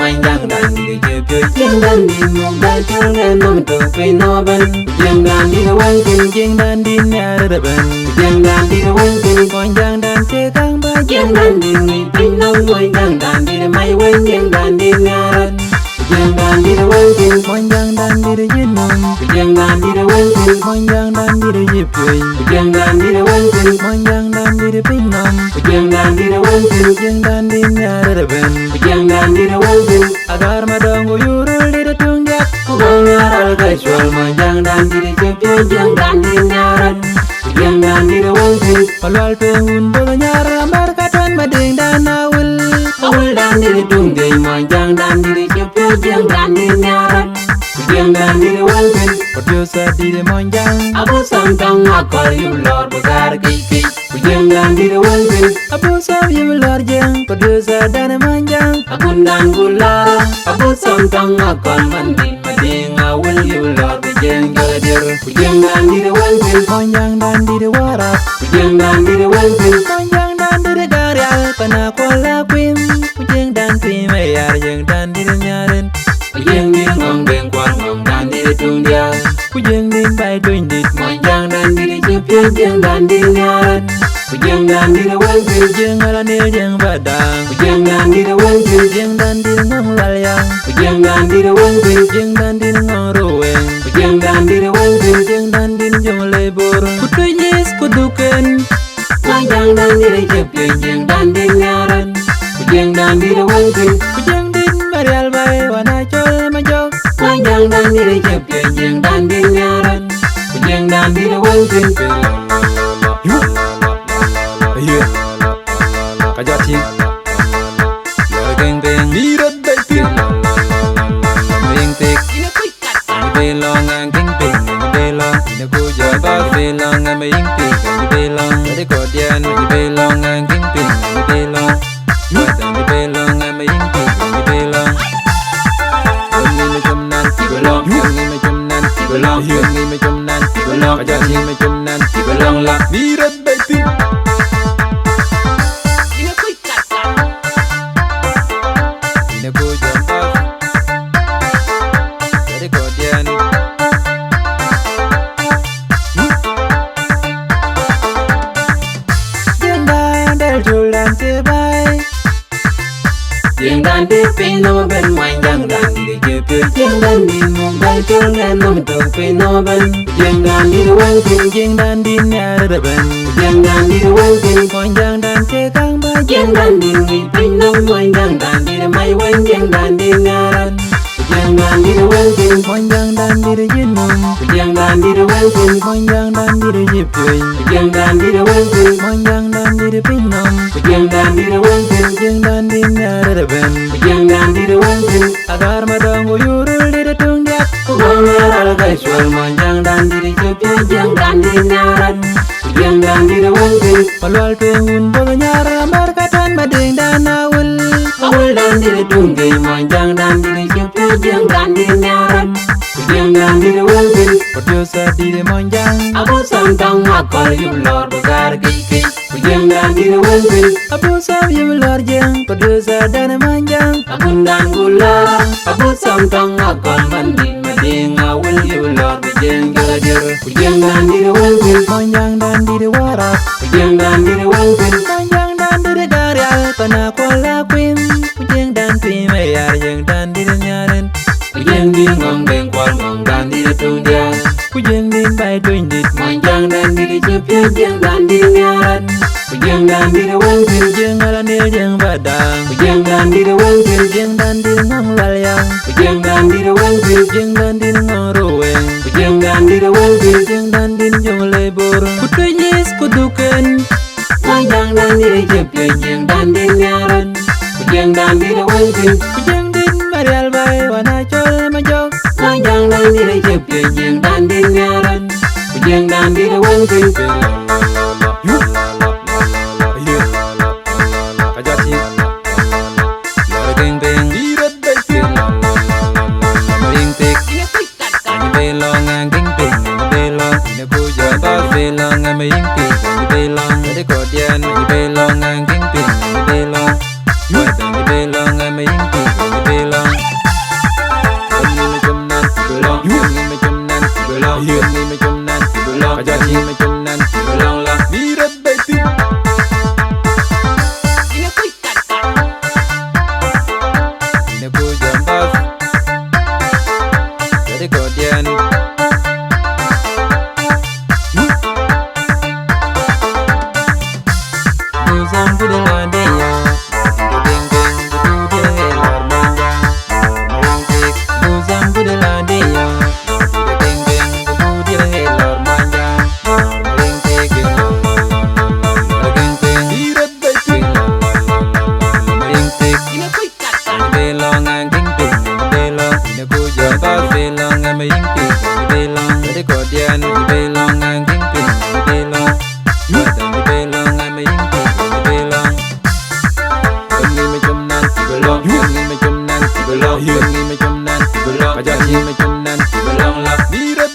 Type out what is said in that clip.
mai đang đàn đi chơi chơi chiên đàn đi một đại chơi nghe nó mình tự phải nó bên chiên đàn đi đâu anh tìm chiên đàn đi nhà đó bên chiên đàn đi đâu anh tìm còn giang đàn chơi căng ba chiên đàn đi người tin nông ngoài giang đàn đi mai quên chiên đàn đi nhà bên chiên đàn đi đâu anh tìm còn giang đàn đi để giết nông chiên đàn đi đâu anh tìm còn giang đàn đi để dịp cười chiên đàn đi đâu anh tìm còn giang đàn đi để pin nông chiên đàn đi đâu anh tìm chiên đàn đi nhà đó bên chiên đàn đi đâu anh tìm agar madang uyurul di detung dia kubang aral kaisual manjang dan di cepye jang dan di nyaran jang dan di dewangsi palwal pengun bola nyara markatan mading dan awul dan di detung dia manjang dan di cepye jang dan di nyaran jang dan di dewangsi perdosa di manjang abu samtang akal yulor besar kiki jang dan di dewangsi abu sam yulor jang perdosa dan manjang akun dan gula abu samtang akal mandi mading awul yulor jang galadir jang dan di dewangsi manjang dan di dewarap jang dan di dewangsi manjang dan di garyal panakola kwim jang dan pimayar jang dan di nyaran jang di ngong beng kwang ngong dan di tung dia jang di bai tuin dit manjang dan di cepye jang dan di nyaran jang dan di dewangsi jang alanil jang badang jang dan di dewangsi jang dan di ngong lalyang jang dan di dewangsi jang dan di ngong ruweng jang dan di dewangsi jang dan di jong lebur kutu yes kuduken manjang dan di cepye jang dan di nyaran jang dan di dewangsi jang di marial bai wana chol majok manjang dan di cepye jang dan di nyaran jang dan di dewangsi Kajati Geng beng Mirat baitin Ming tik Belong ang king ping Belong Ina kuja ba belong ang ming ping Belong Dari kodian Belong ang king ping Belong Batang belong ang ming ping Belong Ungi macam nanti belong Ungi macam nanti belong Ungi macam nanti belong Kajati macam nanti belong lah Mirat baitin Jang dan di pino ben manjang dan di cepye jang dan di mung bai chol ngan nom tung pino ben jang dan di dewangsi jang dan di nyara ben jang dan di dewangsi manjang dan cekang ba jang dan di ngi pino manjang dan di mai wen jang dan di nyaran jang dan di dewangsi manjang dan di jinum jang dan di dewangsi manjang dan di jipye jang dan di dewangsi manjang dan di pinom jang dan di dewangsi jang dan di nyara ben jang dan di dewangsi agar madang uyurul di detung dia kubang aral kaisual manjang dan di cepye jang dan di nyaran jang dan di dewangsi palwal pengun bola nyara markatan mading dan awul dan di detung dia manjang dan di cepye jang dan di nyaran jang dan di dewangsi perdosa di manjang abu samtang akal yulor besar kiki jang dan di dewangsi abu sam yulor jang perdosa dan manjang akun dan gula abu samtang akal mandi mading awul yulor jang galadir jang dan di dewangsi manjang dan di dewarap jang dan di dewangsi manjang dan di garyal panakola kwim jang dan pimayar jang dan di nyaran jang di ngong beng kwang ngong dan di tung dia jang di bai tuin dit manjang dan di cepye jang dan di nyaran jang dan di dewangsi jang alanil jang badang jang dan di dewangsi jang dan di ngong lalyang jang dan di dewangsi jang dan di ngong ruweng jang dan di dewangsi jang dan di jong lebur kutu yes kuduken manjang dan di cepye jang dan di nyaran jang dan di dewangsi jang di marial bai wana chol majok manjang dan di cepye jang dan di nyaran jang dan di dewangsi Kajati Geng beng Mirat baitin Ming tik Belong ang king ping Belong Ina kuja ba belong ang ming ping Belong Dari kodian Belong ang king ping Belong Batang belong ang ming ping Belong belong ang king ping belong ina ku jo ba belong ang mai king belong de ko dian belong ang king ping belong wa dan belong ang mai king belong ngi me chum nan belong ngi me chum nan belong ngi me chum nan belong pa ja ngi me chum nan belong la